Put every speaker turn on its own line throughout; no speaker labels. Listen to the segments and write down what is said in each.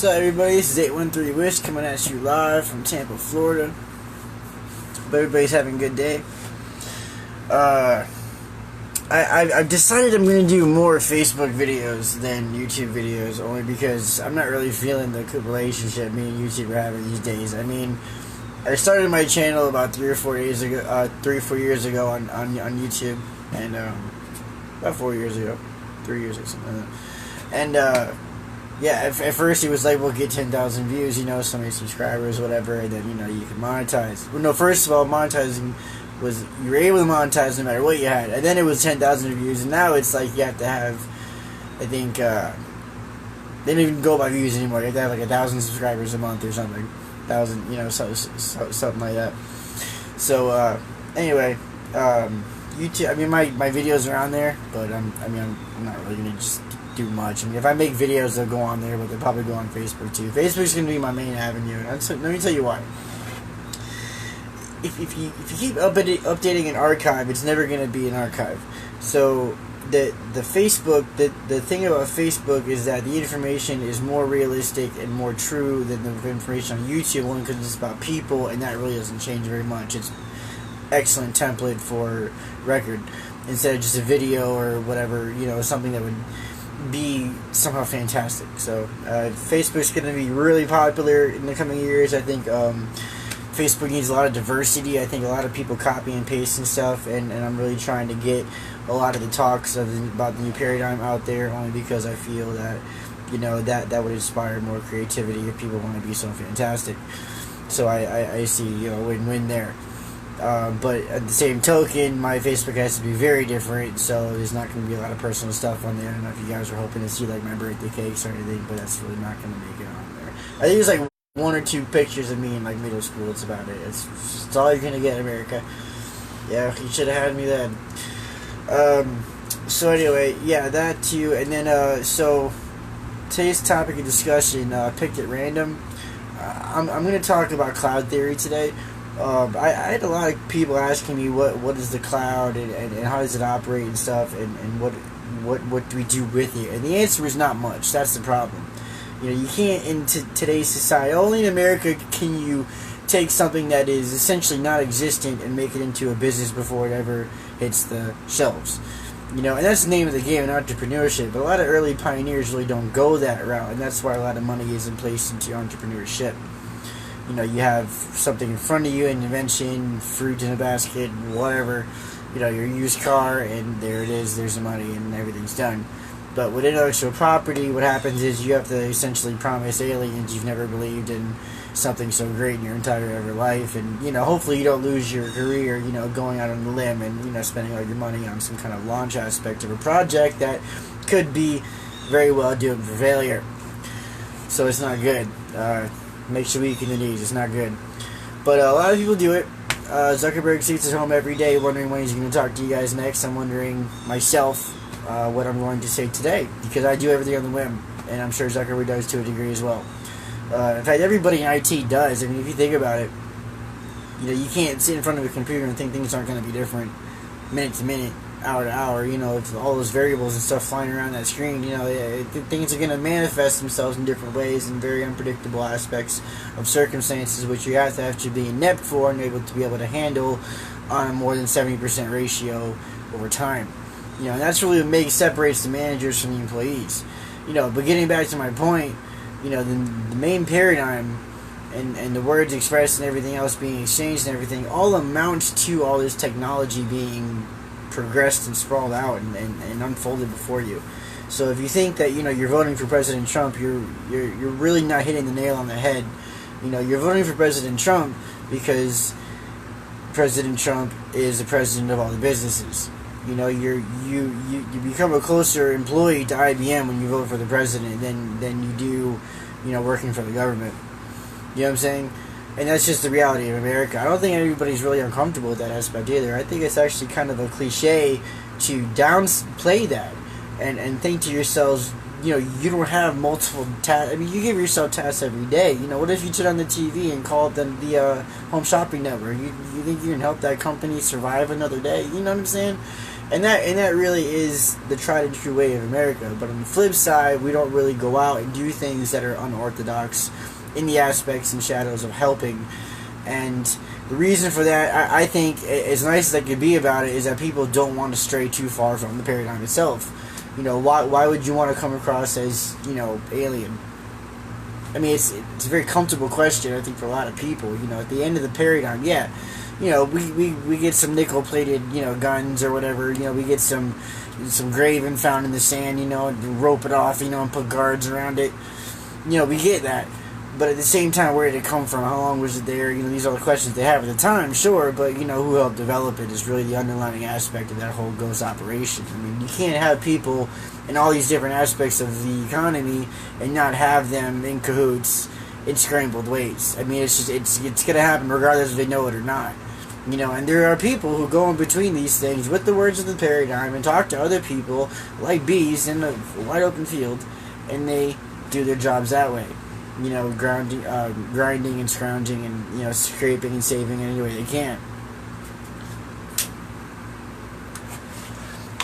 So everybody, this is 813 Wish coming at you live from Tampa, Florida. Hope everybody's having a good day. I've decided I'm going to do more Facebook videos than YouTube videos, only because I'm not really feeling the good relationship me and YouTube are having these days. I mean, I started my channel about 3 or 4 years ago on YouTube, and about 4 years ago, 3 years or something. And yeah, at first it was like, we'll get 10,000 views, so many subscribers, whatever, and then you can monetize. Well, no, first of all, monetizing was you were able to monetize no matter what you had, and then it was 10,000 views, and now it's like you have to have, I think, they don't even go by views anymore. You have to have like 1,000 subscribers a month or something, 1,000, something like that. So anyway, YouTube. I mean, my videos are on there, but I'm not really gonna just do much. I mean, if I make videos, they'll go on there, but they'll probably go on Facebook too. Facebook's gonna be my main avenue, and let me tell you why. If you keep updating an archive, it's never going to be an archive. So the Facebook, the thing about Facebook is that the information is more realistic and more true than the information on YouTube, only because it's about people, and that really doesn't change very much. It's excellent template for record instead of just a video or whatever, something that would be somehow fantastic. So Facebook's going to be really popular in the coming years. I think Facebook needs a lot of diversity. I think a lot of people copy and paste and stuff, and I'm really trying to get a lot of the talks about the new paradigm out there, only because I feel that that would inspire more creativity if people want to be so fantastic. So I see a win-win there. But at the same token, my Facebook has to be very different, so there's not going to be a lot of personal stuff on there. I don't know if you guys were hoping to see like my birthday cakes or anything, but that's really not going to make it on there. I think it's like 1 or 2 pictures of me in like middle school. That's about it. It's all you're gonna get in America. Yeah, you should have had me then. So anyway, yeah, that too. And then so today's topic of discussion, picked at random. I'm gonna talk about cloud theory today. I had a lot of people asking me what is the cloud and how does it operate and stuff, and what do we do with it? And the answer is not much. That's the problem. You can't, in today's society, only in America can you take something that is essentially not existent and make it into a business before it ever hits the shelves. And that's the name of the game in entrepreneurship. But a lot of early pioneers really don't go that route, and that's why a lot of money isn't placed into entrepreneurship. You have something in front of you, an invention, fruit in a basket, whatever, your used car, and there it is, there's the money, and everything's done. But with intellectual property, what happens is you have to essentially promise aliens you've never believed in something so great in your entire ever life, and hopefully you don't lose your career, going out on a limb and spending all your money on some kind of launch aspect of a project that could be very well doomed for failure. So it's not good. Makes you weak in the knees. It's not good. But a lot of people do it. Zuckerberg sits at home every day wondering when he's going to talk to you guys next. I'm wondering myself what I'm going to say today, because I do everything on the whim, and I'm sure Zuckerberg does to a degree as well. In fact, everybody in IT does. I mean, if you think about it, you can't sit in front of a computer and think things aren't going to be different minute to minute, hour to hour. If all those variables and stuff flying around that screen, things are going to manifest themselves in different ways in very unpredictable aspects of circumstances, which you have to be inept for and able to handle on a more than 70% ratio over time. And that's really what separates the managers from the employees. But getting back to my point, the main paradigm and the words expressed and everything else being exchanged and everything all amounts to all this technology being progressed and sprawled out and unfolded before you. So if you think that you're voting for President Trump, you're really not hitting the nail on the head. You're voting for President Trump because President Trump is the president of all the businesses. You become a closer employee to IBM when you vote for the president than you do, working for the government. You know what I'm saying? And that's just the reality of America. I don't think everybody's really uncomfortable with that aspect either. I think it's actually kind of a cliche to downplay that and think to yourselves, you don't have multiple tasks. I mean, you give yourself tasks every day. What if you turn on the TV and call them the Home Shopping Network? You think you can help that company survive another day? You know what I'm saying? and that really is the tried and true way of America. But on the flip side, we don't really go out and do things that are unorthodox in the aspects and shadows of helping. And the reason for that, I think, as nice as I could be about it, is that people don't want to stray too far from the paradigm itself. Why would you want to come across as, alien? I mean, it's a very comfortable question, I think, for a lot of people. At the end of the paradigm, yeah, we get some nickel-plated, guns or whatever. We get some graven found in the sand, and rope it off, and put guards around it. We get that. But at the same time, where did it come from? How long was it there? These are the questions they have at the time, sure, but, who helped develop it is really the underlying aspect of that whole ghost operation. I mean, you can't have people in all these different aspects of the economy and not have them in cahoots in scrambled ways. I mean, it's going to happen regardless if they know it or not. And there are people who go in between these things with the words of the paradigm and talk to other people like bees in a wide open field, and they do their jobs that way. Grinding and scrounging and, scraping and saving any way they can.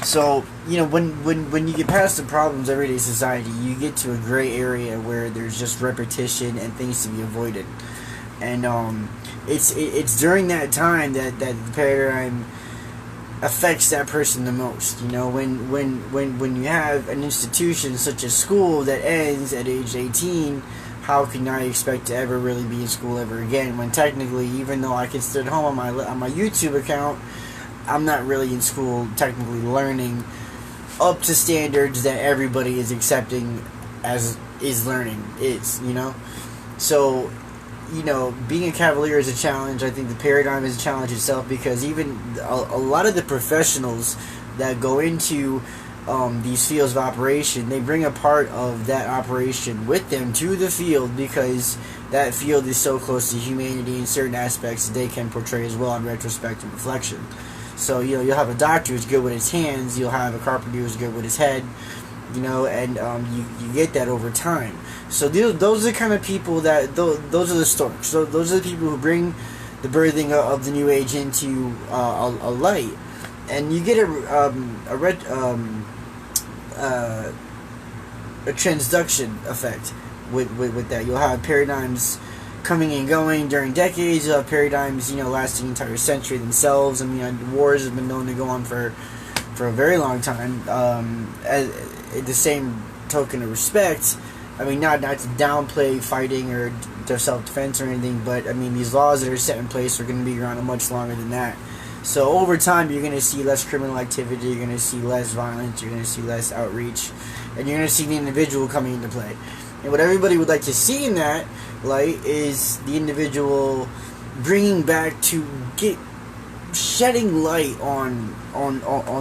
So, when you get past the problems of everyday society, you get to a gray area where there's just repetition and things to be avoided. And it's during that time that the paradigm affects that person the most. When you have an institution such as school that ends at age 18, how can I expect to ever really be in school ever again? When technically, even though I can sit home on my YouTube account, I'm not really in school technically learning up to standards that everybody is accepting as is learning is. So, being a cavalier is a challenge. I think the paradigm is a challenge itself, because even a lot of the professionals that go into these fields of operation, they bring a part of that operation with them to the field, because that field is so close to humanity in certain aspects that they can portray as well in retrospect and reflection. So, you'll have a doctor who's good with his hands, you'll have a carpenter who's good with his head, and you get that over time. So those are the kind of people those are the storks. So those are the people who bring the birthing of the new age into a light. And you get a transduction effect with that. You'll have paradigms coming and going during decades. You'll have paradigms, lasting an entire century themselves. I mean, wars have been known to go on for a very long time. As the same token of respect, I mean, not to downplay fighting or self-defense or anything, but I mean, these laws that are set in place are going to be around much longer than that. So over time, you're going to see less criminal activity, you're going to see less violence, you're going to see less outreach, and you're going to see the individual coming into play. And what everybody would like to see in that light is the individual bringing back to shedding light on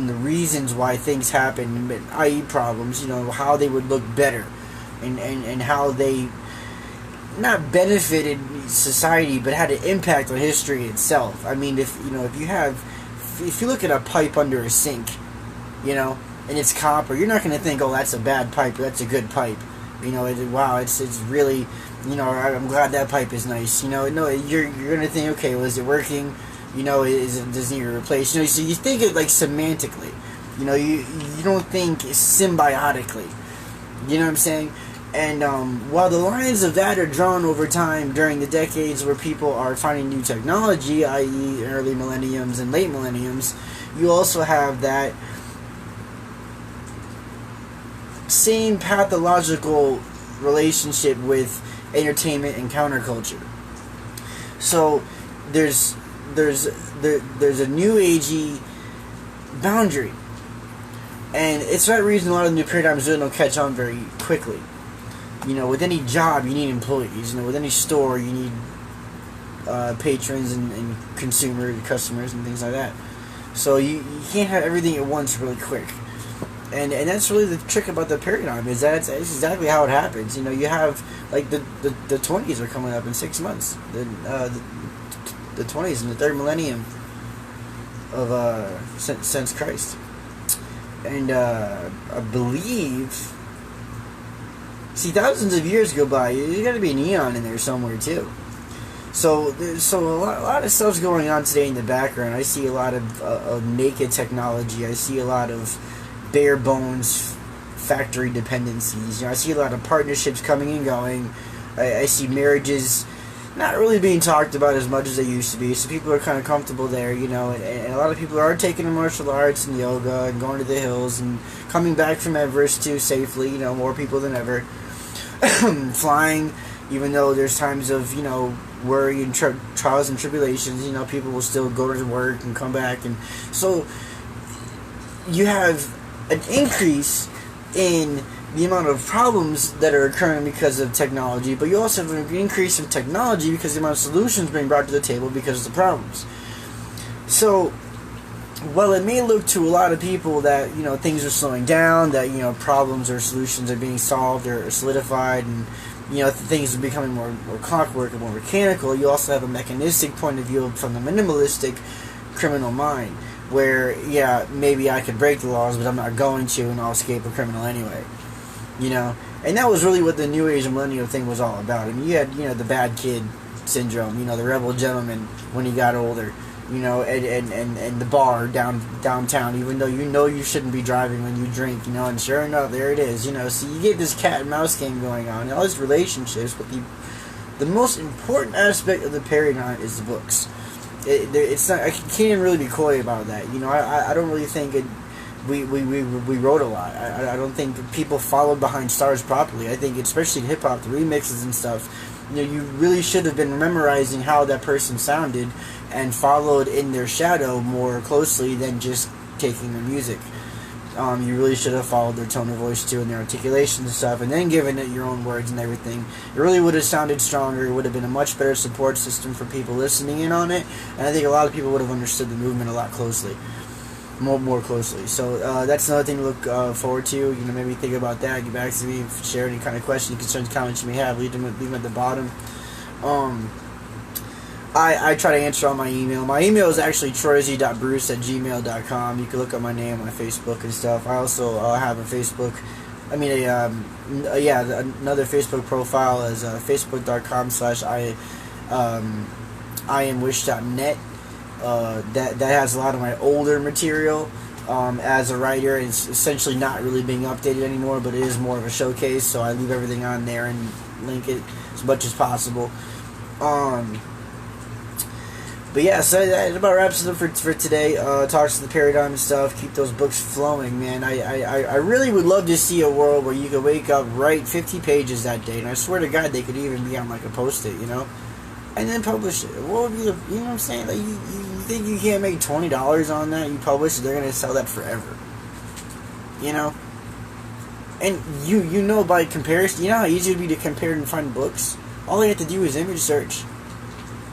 the reasons why things happen, i.e. problems, how they would look better, and how they not benefited society, but had an impact on history itself. I mean, if you look at a pipe under a sink, and it's copper, you're not going to think, oh, that's a bad pipe, or that's a good pipe. Wow, it's really, I'm glad that pipe is nice. No, you're going to think, okay, well, is it working? Does it need to replace? So you think it like semantically. You don't think symbiotically. You know what I'm saying? And while the lines of that are drawn over time during the decades where people are finding new technology, i.e. early millenniums and late millenniums, you also have that same pathological relationship with entertainment and counterculture. So there's a new agey boundary, and it's that reason a lot of the new paradigms really don't catch on very quickly. With any job, you need employees. With any store, you need patrons and customers and things like that. So you can't have everything at once really quick. And that's really the trick about the paradigm, is that's exactly how it happens. You have, like, the 20s are coming up in 6 months. The 20s and the third millennium of since Christ. And I believe... See, thousands of years go by. There's got to be an eon in there somewhere, too. So a lot of stuff's going on today in the background. I see a lot of naked technology. I see a lot of bare bones factory dependencies. I see a lot of partnerships coming and going. I see marriages not really being talked about as much as they used to be. So people are kind of comfortable there, and a lot of people are taking the martial arts and yoga and going to the hills and coming back from Everest too safely. More people than ever. Flying, even though there's times of worry and trials and tribulations, people will still go to work and come back, and so you have an increase in the amount of problems that are occurring because of technology, but you also have an increase in technology because the amount of solutions being brought to the table because of the problems. So, while it may look to a lot of people that things are slowing down, that problems or solutions are being solved or solidified, and things are becoming more clockwork and more mechanical, you also have a mechanistic point of view from the minimalistic criminal mind, where maybe I could break the laws, but I'm not going to, and I'll escape a criminal anyway. And that was really what the New Age and Millennial thing was all about. I mean, you had the bad kid syndrome, the rebel gentleman when he got older, and the bar downtown, even though you shouldn't be driving when you drink, and sure enough, there it is, so you get this cat and mouse game going on, and all these relationships, but the most important aspect of the paradigm is the books. It's not, I can't even really be coy about that, I don't really think we wrote a lot. I don't think people followed behind stars properly. I think, especially in hip-hop, the remixes and stuff, you really should have been memorizing how that person sounded and followed in their shadow more closely than just taking their music. You really should have followed their tone of voice too and their articulations and stuff, and then given it your own words and everything. It really would have sounded stronger. It would have been a much better support system for people listening in on it, and I think a lot of people would have understood the movement a lot more closely. So that's another thing to look forward to. Maybe think about that. Get back to me. Share any kind of questions, concerns, comments you may have. Leave them at the bottom. I try to answer on my email. My email is actually troyz.bruce@gmail.com. You can look up my name on Facebook and stuff. I also have a Facebook. Another Facebook profile is facebook.com/iamwish.net. That has a lot of my older material as a writer. It's essentially not really being updated anymore, but it is more of a showcase, so I leave everything on there and link it as much as possible. But yeah, so that about wraps it up for today. Talks to the paradigm and stuff. Keep those books flowing, man. I really would love to see a world where you could wake up, write 50 pages that day, and I swear to God, they could even be on like a post-it, and then publish it. What would be what I'm saying? Like, you think you can't make $20 on that? You publish it, they're gonna sell that forever. And by comparison, how easy it would be to compare and find books? All you have to do is image search.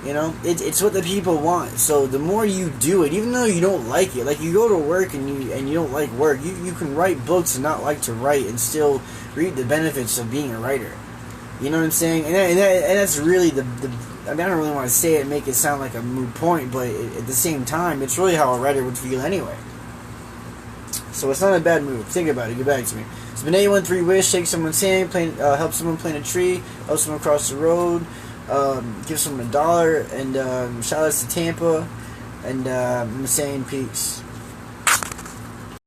It's what the people want. So the more you do it, even though you don't like it, like you go to work and you don't like work, you can write books and not like to write and still reap the benefits of being a writer. You know what I'm saying? And that's really I don't really want to say it and make it sound like a moot point, but at the same time, it's really how a writer would feel anyway. So it's not a bad move. Think about it. Get back to me. It's been 813 Wish. Shake someone's hand. Help someone plant a tree. Help someone cross the road. Give someone $1. And shout outs to Tampa. And I'm saying peace.